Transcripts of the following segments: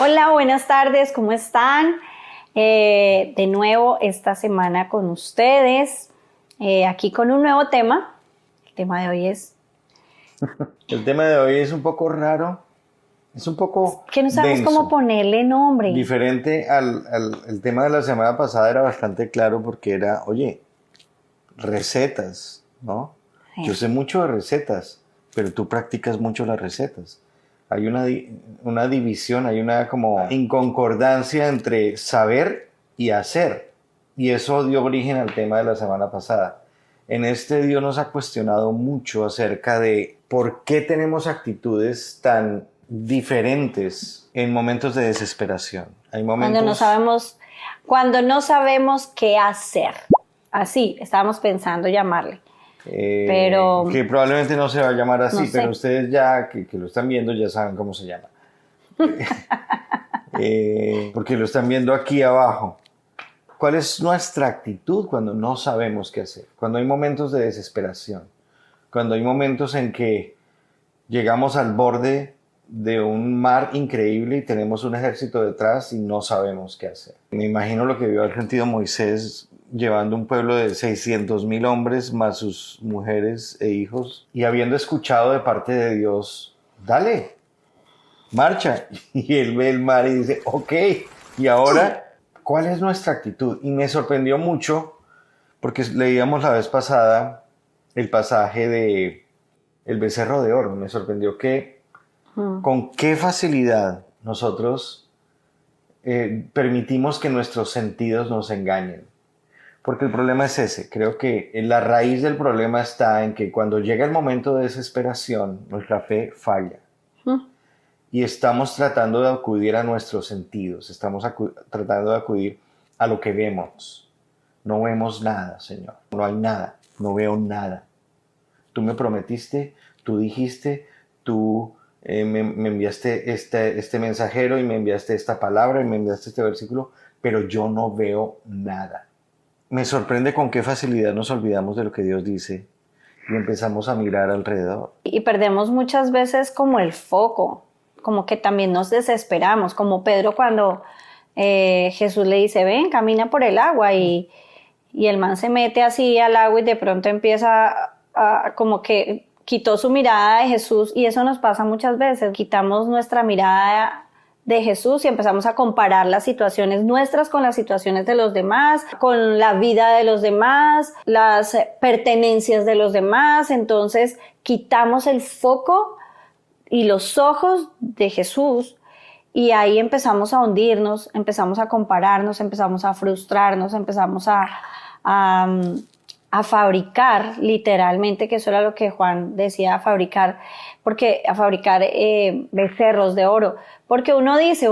Hola, buenas tardes, ¿cómo están? De nuevo esta semana con ustedes, aquí con un nuevo tema. El tema de hoy es El tema de hoy es un poco raro, es un poco que no sabemos cómo denso. ponerle nombre. Diferente el tema de la semana pasada era bastante claro porque era, oye, recetas, ¿no? Sí. Yo sé mucho de recetas, pero tú practicas mucho las recetas. Hay una división, hay una como inconcordancia entre saber y hacer. Y eso dio origen al tema de la semana pasada. En este Dios nos ha cuestionado mucho acerca de por qué tenemos actitudes tan diferentes en momentos de desesperación. Hay momentos... Cuando no sabemos qué hacer. Así estábamos pensando llamarle. Pero que probablemente no se va a llamar así, no sé. pero ustedes ya que lo están viendo ya saben cómo se llama. Porque lo están viendo aquí abajo. ¿Cuál es nuestra actitud cuando no sabemos qué hacer? Cuando hay momentos de desesperación, cuando hay momentos en que llegamos al borde de un mar increíble y tenemos un ejército detrás y no sabemos qué hacer. Me imagino lo que debió haber sentido Moisés llevando un pueblo de 600,000 hombres más sus mujeres e hijos y habiendo escuchado de parte de Dios, dale, marcha. Y él ve el mar y dice, ok, y ahora, ¿cuál es nuestra actitud? Y me sorprendió mucho porque leíamos la vez pasada el pasaje de el becerro de oro. Me sorprendió que con qué facilidad nosotros permitimos que nuestros sentidos nos engañen. Porque el problema es ese. Creo que la raíz del problema está en que cuando llega el momento de desesperación, nuestra fe falla. Y estamos tratando de acudir a nuestros sentidos, estamos tratando de acudir a lo que vemos. No vemos nada, Señor. No hay nada, no veo nada. Tú me prometiste, tú dijiste, tú me enviaste este mensajero y me enviaste esta palabra y me enviaste este versículo, pero yo no veo nada. Me sorprende con qué facilidad nos olvidamos de lo que Dios dice y empezamos a mirar alrededor. Y perdemos muchas veces como el foco, como que también nos desesperamos, como Pedro cuando Jesús le dice, ven, camina por el agua y el man se mete así al agua y de pronto empieza como que quitó su mirada de Jesús, y eso nos pasa muchas veces, quitamos nuestra mirada de Jesús y empezamos a comparar las situaciones nuestras con las situaciones de los demás, con la vida de los demás, las pertenencias de los demás. Entonces quitamos el foco y los ojos de Jesús, y ahí empezamos a hundirnos, empezamos a compararnos, empezamos a frustrarnos, empezamos a fabricar, literalmente, que eso era lo que Juan decía, a fabricar becerros de oro. Porque uno dice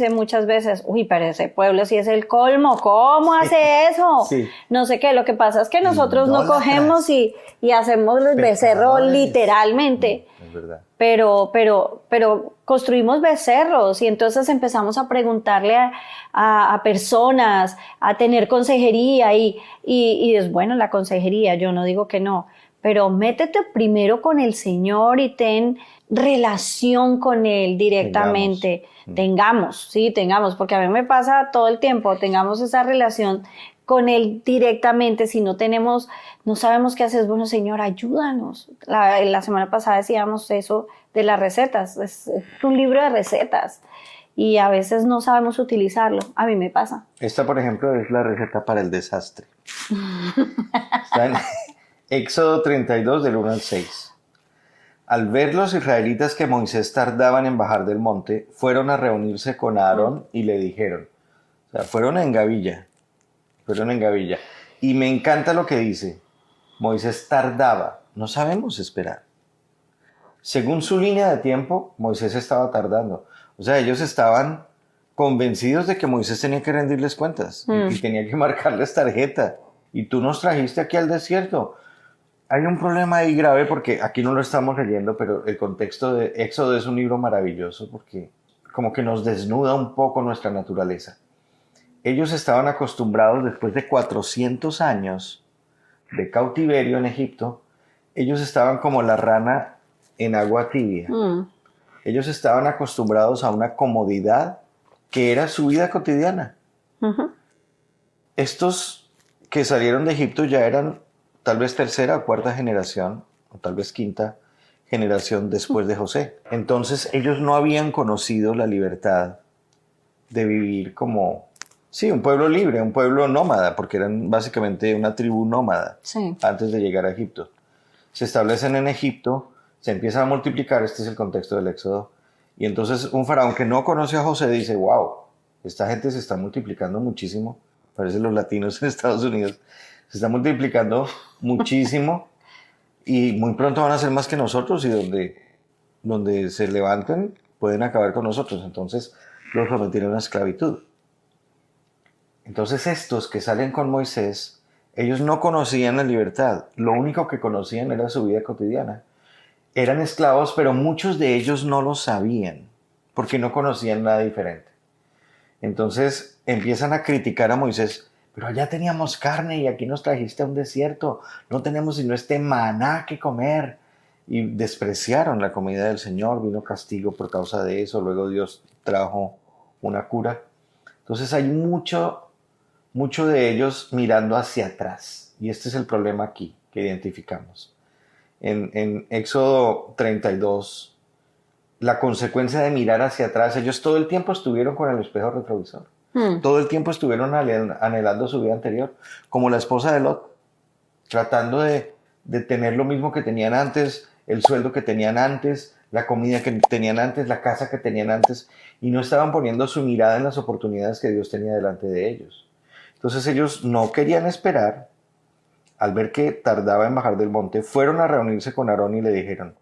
muchas veces, uy, pero ese pueblo sí es el colmo, ¿cómo hace eso? Sí. No sé qué, lo que pasa es que nosotros no cogemos y hacemos los becerros literalmente. Es verdad. Pero construimos becerros, y entonces empezamos a preguntarle a personas, a tener consejería, y es bueno la consejería, yo no digo que no, pero métete primero con el Señor y ten relación con Él directamente. Tengamos, porque a mí me pasa todo el tiempo, tengamos esa relación con Él directamente. Si no sabemos qué hacer, bueno, Señor, ayúdanos. La semana pasada decíamos eso de las recetas, es un libro de recetas y a veces no sabemos utilizarlo. A mí me pasa. Esta, por ejemplo, es la receta para el desastre. Está en Éxodo 32, del 1 al 6. Al ver los israelitas que Moisés tardaban en bajar del monte, fueron a reunirse con Aarón y le dijeron, o sea, fueron en gavilla. Y me encanta lo que dice, Moisés tardaba, no sabemos esperar. Según su línea de tiempo, Moisés estaba tardando. O sea, ellos estaban convencidos de que Moisés tenía que rendirles cuentas y tenía que marcarles tarjeta. Y tú nos trajiste aquí al desierto. Hay un problema ahí grave porque aquí no lo estamos leyendo, pero el contexto de Éxodo es un libro maravilloso porque como que nos desnuda un poco nuestra naturaleza. Ellos estaban acostumbrados, después de 400 años de cautiverio en Egipto, ellos estaban como la rana en agua tibia. Ellos estaban acostumbrados a una comodidad que era su vida cotidiana. Ujú. Estos que salieron de Egipto ya eran tal vez tercera o cuarta generación, o tal vez quinta generación después de José. Entonces ellos no habían conocido la libertad de vivir como, sí, un pueblo libre, un pueblo nómada, porque eran básicamente una tribu nómada Sí. antes de llegar a Egipto. Se establecen en Egipto, se empiezan a multiplicar, este es el contexto del Éxodo, y entonces un faraón que no conoce a José dice, wow, esta gente se está multiplicando muchísimo, parece los latinos en Estados Unidos, se está multiplicando muchísimo y muy pronto van a ser más que nosotros y donde se levanten pueden acabar con nosotros, entonces los sometieron a esclavitud. Entonces estos que salen con Moisés, ellos no conocían la libertad, lo único que conocían era su vida cotidiana. Eran esclavos, pero muchos de ellos no lo sabían, porque no conocían nada diferente. Entonces empiezan a criticar a Moisés, pero allá teníamos carne y aquí nos trajiste a un desierto, no tenemos sino este maná que comer. Y despreciaron la comida del Señor, vino castigo por causa de eso, luego Dios trajo una cura. Entonces hay mucho de ellos mirando hacia atrás, y este es el problema aquí que identificamos. En Éxodo 32, la consecuencia de mirar hacia atrás, ellos todo el tiempo estuvieron con el espejo retrovisor. Todo el tiempo estuvieron anhelando su vida anterior, como la esposa de Lot, tratando de tener lo mismo que tenían antes, el sueldo que tenían antes, la comida que tenían antes, la casa que tenían antes, y no estaban poniendo su mirada en las oportunidades que Dios tenía delante de ellos. Entonces ellos no querían esperar. Al ver que tardaba en bajar del monte, fueron a reunirse con Aarón y le dijeron,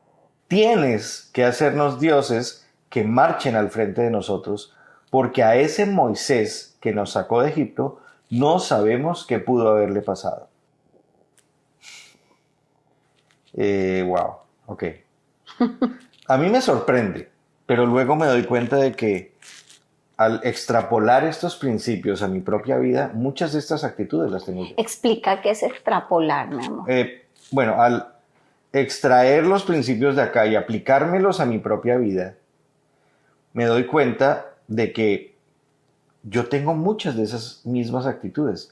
tienes que hacernos dioses que marchen al frente de nosotros, porque a ese Moisés que nos sacó de Egipto, no sabemos qué pudo haberle pasado. Wow, ok. A mí me sorprende, pero luego me doy cuenta de que al extrapolar estos principios a mi propia vida, muchas de estas actitudes las tengo yo. Explica qué es extrapolar, mi amor. Bueno, al extraer los principios de acá y aplicármelos a mi propia vida, me doy cuenta de que yo tengo muchas de esas mismas actitudes.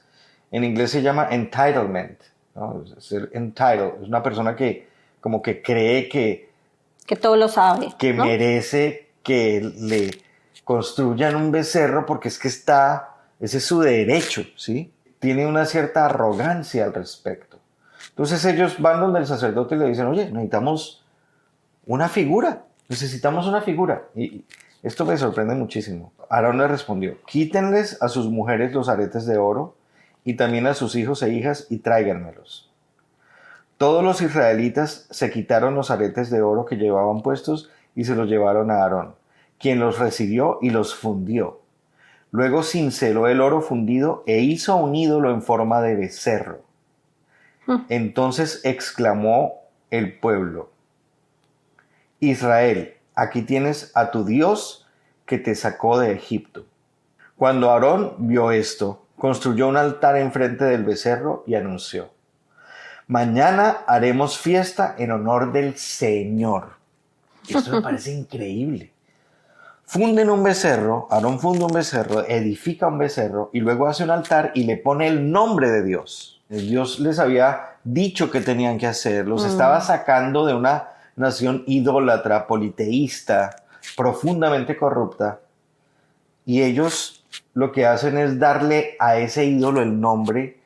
En inglés se llama entitlement, ¿no? Ser entitled es una persona que como que cree que todo lo sabe, que ¿no? merece que le construyan un becerro porque es que ese es su derecho, ¿sí? Tiene una cierta arrogancia al respecto. Entonces ellos van donde el sacerdote y le dicen, oye, necesitamos una figura. Y esto me sorprende muchísimo. Aarón le respondió, quítenles a sus mujeres los aretes de oro y también a sus hijos e hijas y tráiganmelos. Todos los israelitas se quitaron los aretes de oro que llevaban puestos y se los llevaron a Aarón, quien los recibió y los fundió. Luego cinceló el oro fundido e hizo un ídolo en forma de becerro. Entonces exclamó el pueblo, Israel, aquí tienes a tu Dios que te sacó de Egipto. Cuando Aarón vio esto, construyó un altar enfrente del becerro y anunció, mañana haremos fiesta en honor del Señor. Esto me parece increíble. Funden un becerro, Aarón funda un becerro, edifica un becerro y luego hace un altar y le pone el nombre de Dios. Dios les había dicho que tenían que hacer, los estaba sacando de una nación idólatra, politeísta, profundamente corrupta, y ellos lo que hacen es darle a ese ídolo el nombre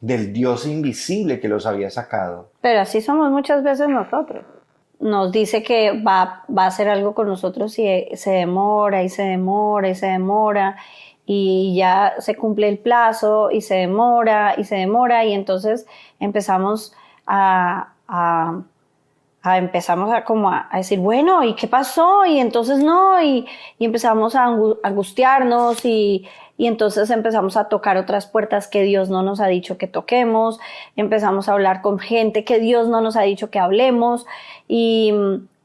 del Dios invisible que los había sacado. Pero así somos muchas veces nosotros. Nos dice que va a hacer algo con nosotros y se demora y se demora y se demora y ya se cumple el plazo y se demora y se demora y entonces empezamos a decir, bueno, ¿y qué pasó? Y entonces no, y empezamos a angustiarnos y entonces empezamos a tocar otras puertas que Dios no nos ha dicho que toquemos, empezamos a hablar con gente que Dios no nos ha dicho que hablemos y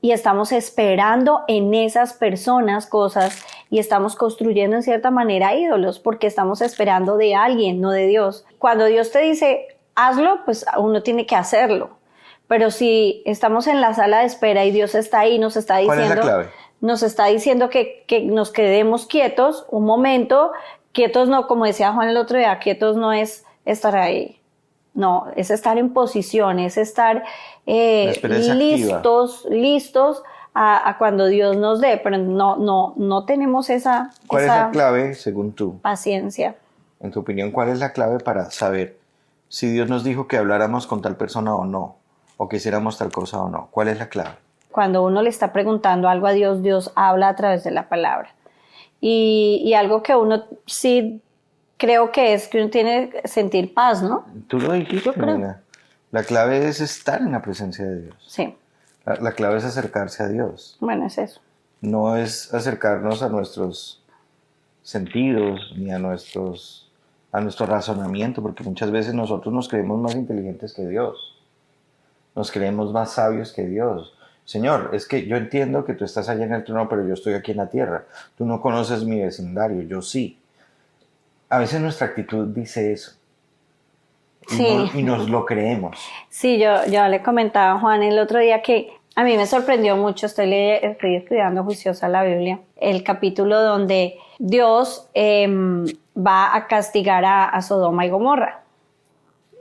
estamos esperando en esas personas cosas y estamos construyendo en cierta manera ídolos porque estamos esperando de alguien, no de Dios. Cuando Dios te dice, hazlo, pues uno tiene que hacerlo. Pero si estamos en la sala de espera y Dios está ahí, nos está diciendo... ¿Cuál es la clave? nos está diciendo que nos quedemos quietos un momento. Quietos no, como decía Juan el otro día, quietos no es estar ahí. No, es estar en posición, es estar listos a cuando Dios nos dé, pero no tenemos esa ¿Cuál es la clave, según tú? Paciencia. En tu opinión, ¿cuál es la clave para saber si Dios nos dijo que habláramos con tal persona o no? O que hiciéramos tal cosa o no. ¿Cuál es la clave? Cuando uno le está preguntando algo a Dios, Dios habla a través de la palabra. Y algo que uno sí creo que es que uno tiene que sentir paz, ¿no? Tú lo dijiste, Yo creo. Nina. La clave es estar en la presencia de Dios. Sí. La clave es acercarse a Dios. Bueno, es eso. No es acercarnos a nuestros sentidos ni a nuestro razonamiento, porque muchas veces nosotros nos creemos más inteligentes que Dios. Nos creemos más sabios que Dios. Señor, es que yo entiendo que tú estás allá en el trono, pero yo estoy aquí en la tierra. Tú no conoces mi vecindario, yo sí. A veces nuestra actitud dice eso. Sí. Y nos lo creemos. Sí, yo le comentaba a Juan el otro día que a mí me sorprendió mucho, estoy estudiando juiciosa la Biblia, el capítulo donde Dios va a castigar a Sodoma y Gomorra.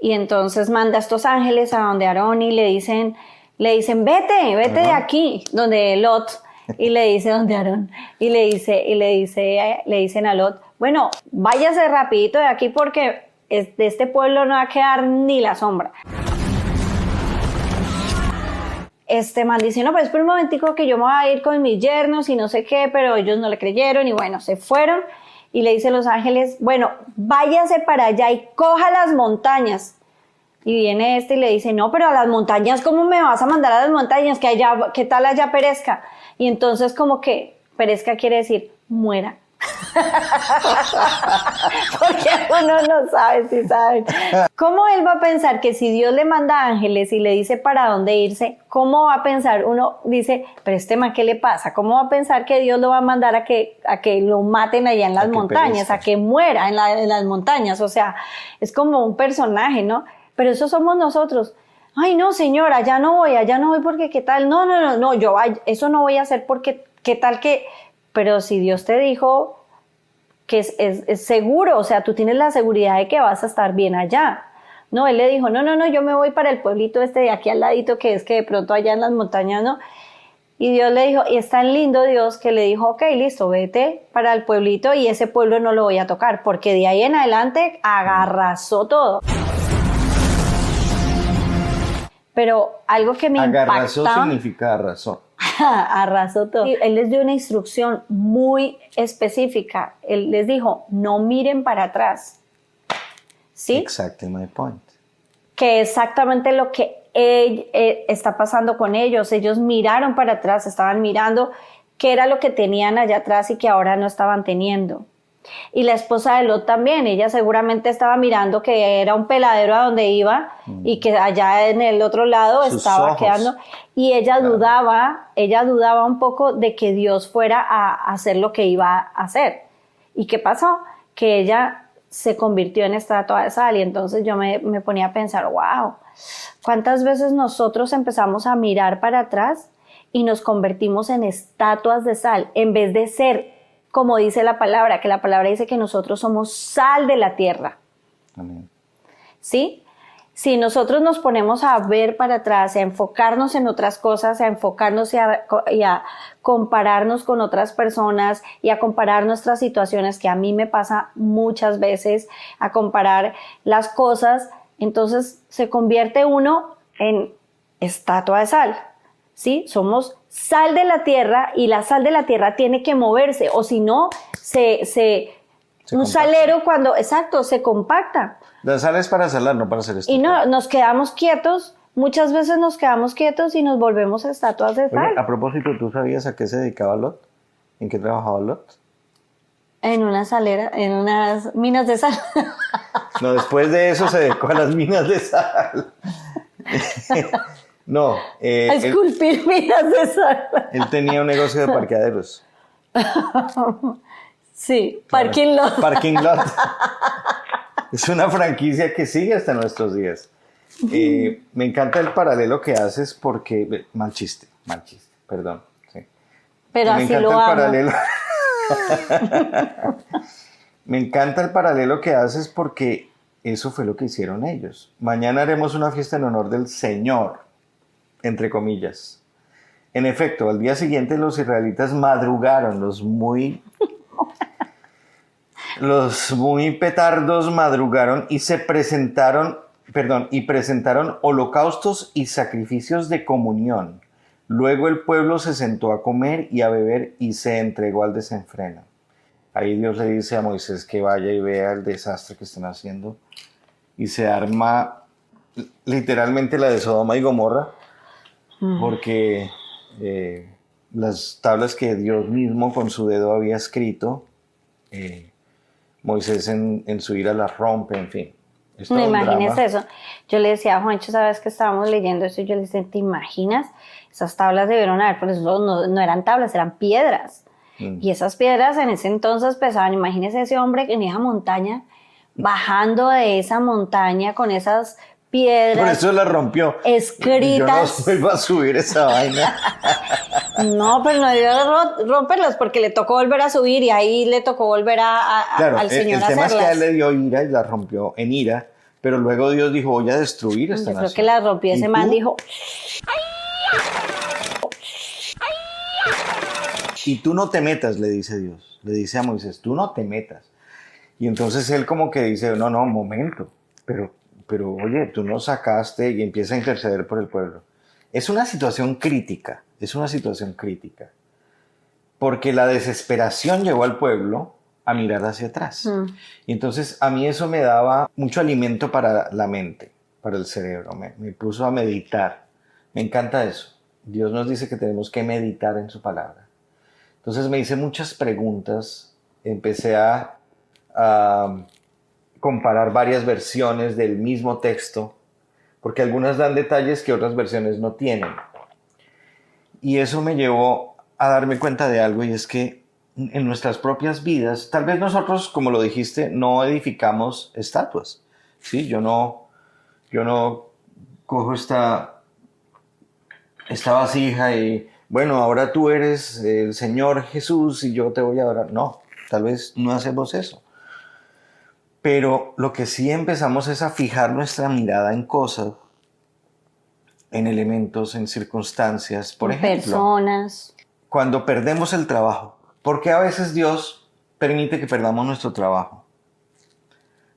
Y entonces manda a estos ángeles a donde Aarón y le dicen, vete de aquí, donde Lot, y le dice donde Aarón, y le dicen a Lot, bueno, váyase rapidito de aquí porque de este pueblo no va a quedar ni la sombra. Este man dice, no, pues espera un momentico que yo me voy a ir con mis yernos y no sé qué, pero ellos no le creyeron y bueno, se fueron. Y le dicen los ángeles, bueno, váyase para allá y coja las montañas. Y viene y le dice, no, pero a las montañas, ¿cómo me vas a mandar a las montañas? ¿Qué tal allá perezca? Y entonces como que perezca quiere decir muera. Porque uno no sabe si sabe. ¿Cómo él va a pensar que si Dios le manda ángeles y le dice para dónde irse, cómo va a pensar? Uno dice, pero este man, ¿qué le pasa? ¿Cómo va a pensar que Dios lo va a mandar a que lo maten allá en las montañas, perezca, a que muera en las montañas? O sea, es como un personaje, ¿no? Pero eso somos nosotros. Ay, no, señora, allá no voy porque qué tal. No, yo eso no voy a hacer porque qué tal que... Pero si Dios te dijo que es seguro, o sea, tú tienes la seguridad de que vas a estar bien allá. No, él le dijo, no, yo me voy para el pueblito este de aquí al ladito, que es que de pronto allá en las montañas, ¿no? Y Dios le dijo, y es tan lindo Dios que le dijo, ok, listo, vete para el pueblito y ese pueblo no lo voy a tocar, porque de ahí en adelante arrasó todo. Pero algo que me impactaba... Agarrazó significa arrasó. Arrasó todo. Él les dio una instrucción muy específica. Él les dijo, no miren para atrás. ¿Sí? Exactly my point. Que exactamente lo que está pasando con ellos. Ellos miraron para atrás, estaban mirando qué era lo que tenían allá atrás y que ahora no estaban teniendo. Y la esposa de Lot también, ella seguramente estaba mirando que era un peladero a donde iba y que allá en el otro lado sus estaba ojos quedando, y ella dudaba un poco de que Dios fuera a hacer lo que iba a hacer. ¿Y qué pasó? Que ella se convirtió en estatua de sal, y entonces yo me ponía a pensar, wow, ¿cuántas veces nosotros empezamos a mirar para atrás y nos convertimos en estatuas de sal en vez de ser, como dice la palabra, que la palabra dice que nosotros somos sal de la tierra? Amén. ¿Sí? Si nosotros nos ponemos a ver para atrás, a enfocarnos en otras cosas, a enfocarnos y a compararnos con otras personas y a comparar nuestras situaciones, que a mí me pasa muchas veces, a comparar las cosas, entonces se convierte uno en estatua de sal. ¿Sí? Somos sal de la tierra y la sal de la tierra tiene que moverse, o si no, un salero cuando, exacto, se compacta. La sal es para salar, no para hacer esto. Y no, nos quedamos quietos, muchas veces nos quedamos quietos y nos volvemos estatuas de sal. Oye, a propósito, ¿tú sabías a qué se dedicaba Lot? ¿En qué trabajaba Lot? En una salera, en unas minas de sal. No, después de eso se dedicó a las minas de sal. No. A esculpir minas de sal. Él tenía un negocio de parqueaderos. Sí, parking lot. Parking lot. Es una franquicia que sigue hasta nuestros días. Me encanta el paralelo que haces porque... Mal chiste, perdón. Sí. Pero Me así encanta lo el amo. paralelo. Me encanta el paralelo que haces porque eso fue lo que hicieron ellos. Mañana haremos una fiesta en honor del Señor, entre comillas. En efecto, al día siguiente los israelitas madrugaron, los muy petardos madrugaron y presentaron holocaustos y sacrificios de comunión. Luego el pueblo se sentó a comer y a beber y se entregó al desenfreno. Ahí Dios le dice a Moisés que vaya y vea el desastre que están haciendo y se arma literalmente la de Sodoma y Gomorra, porque las tablas que Dios mismo con su dedo había escrito, Moisés en su ira las rompe, en fin. Es todo No un imagines drama. eso. Yo le decía a Juancho, sabes que estábamos leyendo eso y yo le decía, ¿te imaginas? Esas tablas debieron haber, pero eso no eran tablas, eran piedras. Y esas piedras en ese entonces pesaban. Imagínese ese hombre en esa montaña, bajando de esa montaña con esas Por piedras eso la rompió. escritas. Yo no vuelvo a subir esa vaina. No, pero no debió romperlas porque le tocó volver a subir y ahí le tocó volver Claro, al Señor el a tema es que a él hacerlas. le dio ira y la rompió en ira, pero luego Dios dijo, voy a destruir esta Yo creo nación. que la rompió ¿Y ese tú? man, dijo, Y tú no te metas, le dice Dios. Le dice a Moisés, tú no te metas. Y entonces él como que dice, no, un momento. Pero oye, tú nos sacaste y empieza a interceder por el pueblo. Es una situación crítica, porque la desesperación llevó al pueblo a mirar hacia atrás. Y entonces a mí eso me daba mucho alimento para la mente, para el cerebro, me puso a meditar. Me encanta eso. Dios nos dice que tenemos que meditar en su palabra. Entonces me hice muchas preguntas, empecé a comparar varias versiones del mismo texto, porque algunas dan detalles que otras versiones no tienen. Y eso me llevó a darme cuenta de algo, y es que en nuestras propias vidas, tal vez nosotros, como lo dijiste, no edificamos estatuas. ¿Sí? Yo no cojo esta vasija y, bueno, ahora tú eres el Señor Jesús y yo te voy a adorar. No, tal vez no hacemos eso. Pero lo que sí empezamos es a fijar nuestra mirada en cosas, en elementos, en circunstancias. Por ejemplo, personas. cuando perdemos el trabajo, ¿por qué a veces Dios permite que perdamos nuestro trabajo?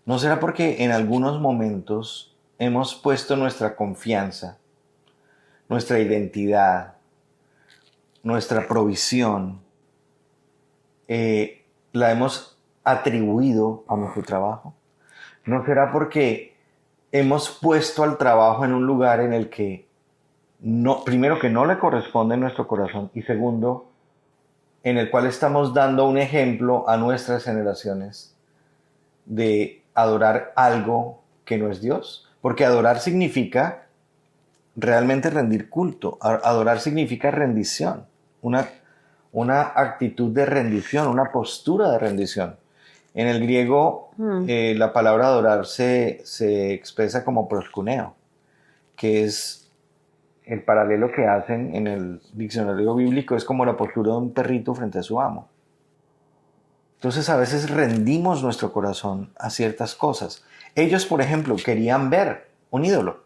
¿No será porque en algunos momentos hemos puesto nuestra confianza, nuestra identidad, nuestra provisión, la hemos atribuido a nuestro trabajo? ¿No será porque hemos puesto al trabajo en un lugar en el que primero que no le corresponde en nuestro corazón, y segundo, en el cual estamos dando un ejemplo a nuestras generaciones de adorar algo que no es Dios? Porque adorar significa realmente rendir culto. Adorar significa rendición, una actitud de rendición, una postura de rendición. En el griego, la palabra adorar se expresa como proskuneo, que es el paralelo que hacen en el diccionario bíblico, es como la postura de un perrito frente a su amo. Entonces a veces rendimos nuestro corazón a ciertas cosas. Ellos, por ejemplo, querían ver un ídolo,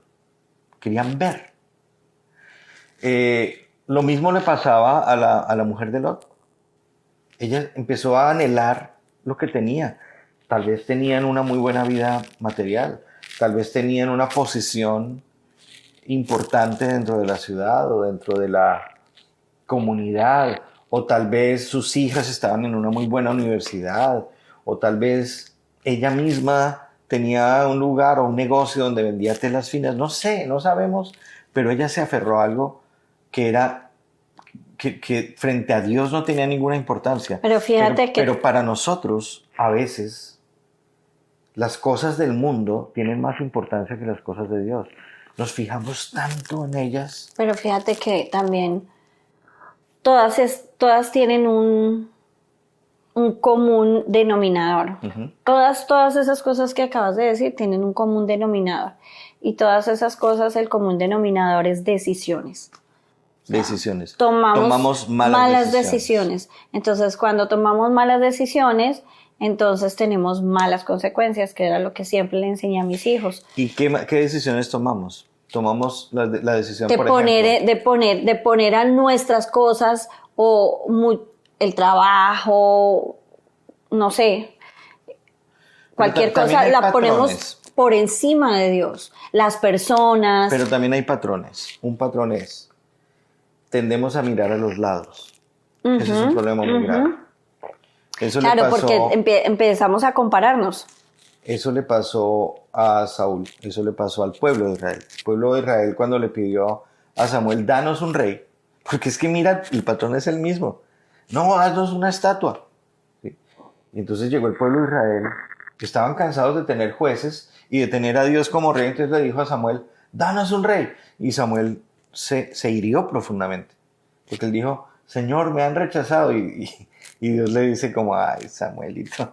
querían ver. Lo mismo le pasaba a la mujer de Lot. Ella empezó a anhelar lo que tenía. Tal vez tenían una muy buena vida material, tal vez tenían una posición importante dentro de la ciudad o dentro de la comunidad, o tal vez sus hijas estaban en una muy buena universidad, o tal vez ella misma tenía un lugar o un negocio donde vendía telas finas. No sé, no sabemos, pero ella se aferró a algo que era que frente a Dios no tenía ninguna importancia. Pero fíjate pero para nosotros, a veces, las cosas del mundo tienen más importancia que las cosas de Dios. Nos fijamos tanto en ellas. Pero fíjate que también todas tienen un común denominador. Todas esas cosas que acabas de decir tienen un común denominador. Y todas esas cosas, el común denominador es decisiones. decisiones. Tomamos malas decisiones. decisiones. Entonces, cuando tomamos malas decisiones, entonces tenemos malas consecuencias, que era lo que siempre le enseñé a mis hijos. ¿Y qué decisiones tomamos? Tomamos la decisión, De por poner, ejemplo, de poner a nuestras cosas el trabajo, no sé, cualquier también cosa hay la patrones. ponemos por encima de Dios. Las personas. Pero también hay patrones. Un patrón es, tendemos a mirar a los lados. Ese es un problema muy grave. Eso Claro, le pasó, porque empezamos a compararnos. eso le pasó a Saúl, eso le pasó al pueblo de Israel. El pueblo de Israel cuando le pidió a Samuel, danos un rey, porque es que mira, el patrón es el mismo. No, haznos una estatua. ¿Sí? Y entonces llegó el pueblo de Israel, que estaban cansados de tener jueces y de tener a Dios como rey, entonces le dijo a Samuel, danos un rey. Y Samuel se hirió profundamente, porque él dijo, Señor, me han rechazado. Y Dios le dice como, ay, Samuelito,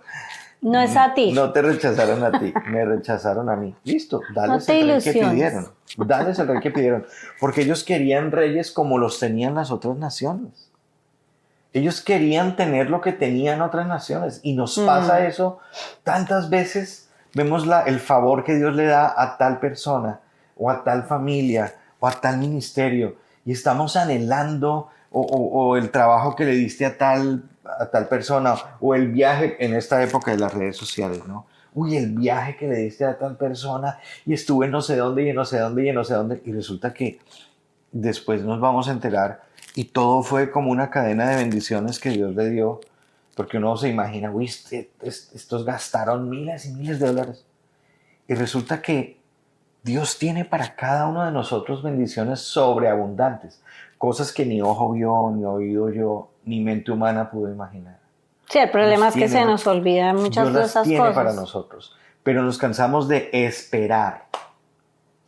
No es a ti. no te rechazaron a ti, me rechazaron a mí. Listo, dales te el rey que ilusiones. pidieron. Dales el rey que pidieron. Porque ellos querían reyes como los tenían las otras naciones. Ellos querían tener lo que tenían otras naciones. Y nos pasa eso tantas veces. Vemos el favor que Dios le da a tal persona, o a tal familia, o a tal ministerio. Y estamos anhelando, o el trabajo que le diste a tal persona, o el viaje en esta época de las redes sociales, ¿no? Uy, el viaje que le diste a tal persona, y estuve en no sé dónde, y en no sé dónde, y en no sé dónde. Y resulta que después nos vamos a enterar, y todo fue como una cadena de bendiciones que Dios le dio, porque uno se imagina, uy, estos gastaron miles y miles de dólares. Y resulta que Dios tiene para cada uno de nosotros bendiciones sobreabundantes, cosas que ni ojo vio, ni oído yo, ni mente humana pudo imaginar. Sí, el problema es que tiene, se nos olvidan muchas Dios de las esas tiene cosas. para nosotros, pero nos cansamos de esperar.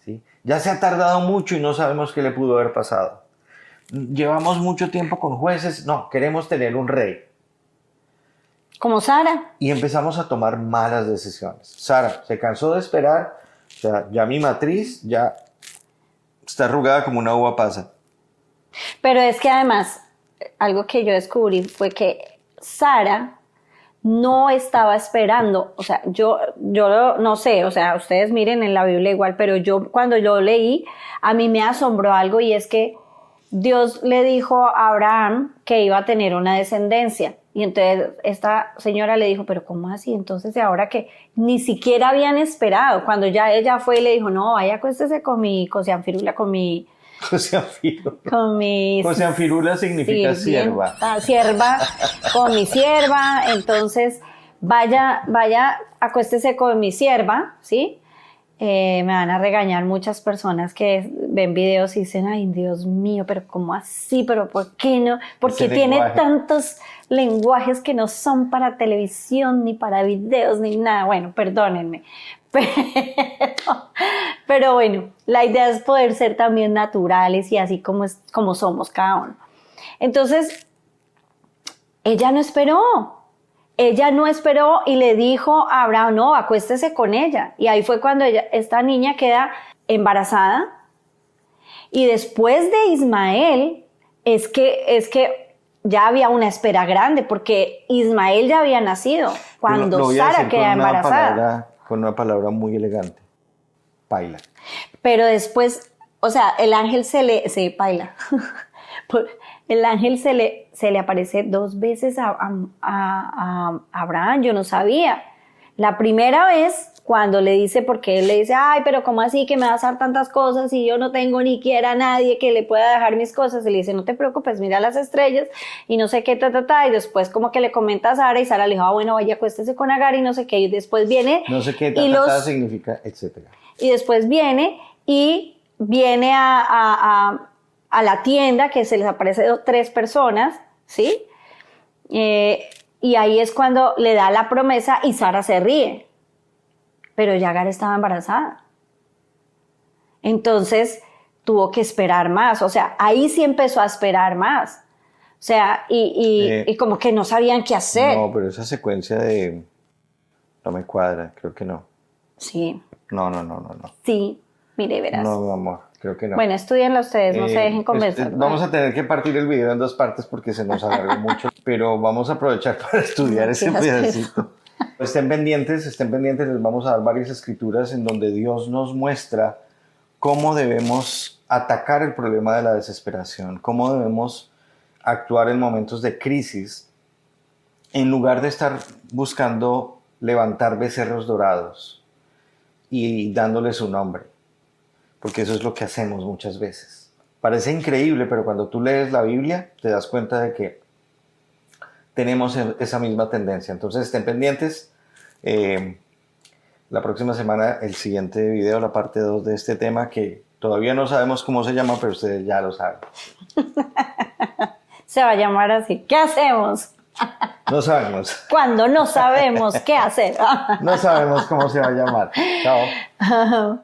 ¿Sí? Ya se ha tardado mucho y no sabemos qué le pudo haber pasado. Llevamos mucho tiempo con jueces, no, queremos tener un rey. Como Sara. Y empezamos a tomar malas decisiones. Sara se cansó de esperar, o sea, ya mi matriz ya está arrugada como una uva pasa. Pero es que además, algo que yo descubrí fue que Sara no estaba esperando, o sea, yo no sé, o sea, ustedes miren en la Biblia igual, pero yo cuando yo leí, a mí me asombró algo, y es que Dios le dijo a Abraham que iba a tener una descendencia. Y entonces esta señora le dijo, pero ¿cómo así? Entonces, ahora que ni siquiera habían esperado, cuando ya ella fue y le dijo, no, vaya, acuéstese con mi cosianfirula, con mi Cosianfirula significa sierva. Sierva, con mi sierva. Entonces, vaya, acuéstese con mi sierva, ¿sí? Me van a regañar muchas personas que ven videos y dicen, ay, Dios mío, pero ¿cómo así? ¿Pero por qué no? Porque tiene tantos lenguajes que no son para televisión, ni para videos, ni nada. Bueno, perdónenme. Pero bueno, la idea es poder ser también naturales y así como somos cada uno. Entonces, ella no esperó y le dijo a Abraham, no, acuéstese con ella. Y ahí fue cuando esta niña queda embarazada. Y después de Ismael, es que ya había una espera grande, porque Ismael ya había nacido cuando Sara queda embarazada. Con una palabra muy elegante. Paila. Pero después, o sea, el ángel paila. El ángel se le aparece 2 veces a Abraham, yo no sabía. La primera vez, cuando le dice, porque él le dice, ay, pero ¿cómo así que me vas a dar tantas cosas y yo no tengo ni quiera a nadie que le pueda dejar mis cosas? Y le dice, no te preocupes, mira las estrellas y no sé qué, y después como que le comenta a Sara, y Sara le dijo, bueno, vaya, acuéstese con Agar y no sé qué, y después viene... No sé qué, significa, etcétera. Y después viene a la tienda, que se les aparece 3 personas, ¿sí? Y ahí es cuando le da la promesa y Sara se ríe. Pero ya Agar estaba embarazada. Entonces tuvo que esperar más. O sea, ahí sí empezó a esperar más. O sea, y como que no sabían qué hacer. No, pero esa secuencia no me cuadra, creo que no. Sí. No. Sí, mire, verás. No, mi amor. Creo que no. Bueno, estudienlo ustedes, no se dejen convencer. Vamos a tener que partir el video en dos partes porque se nos alargó mucho, pero vamos a aprovechar para estudiar ese pedacito. Estén pendientes, les vamos a dar varias escrituras en donde Dios nos muestra cómo debemos atacar el problema de la desesperación, cómo debemos actuar en momentos de crisis, en lugar de estar buscando levantar becerros dorados y dándole su nombre, porque eso es lo que hacemos muchas veces. Parece increíble, pero cuando tú lees la Biblia te das cuenta de que tenemos esa misma tendencia. Entonces estén pendientes. La próxima semana el siguiente video, la parte 2 de este tema, que todavía no sabemos cómo se llama, pero ustedes ya lo saben. Se va a llamar así. ¿Qué hacemos? No sabemos. Cuando no sabemos qué hacer. No sabemos cómo se va a llamar. Chao.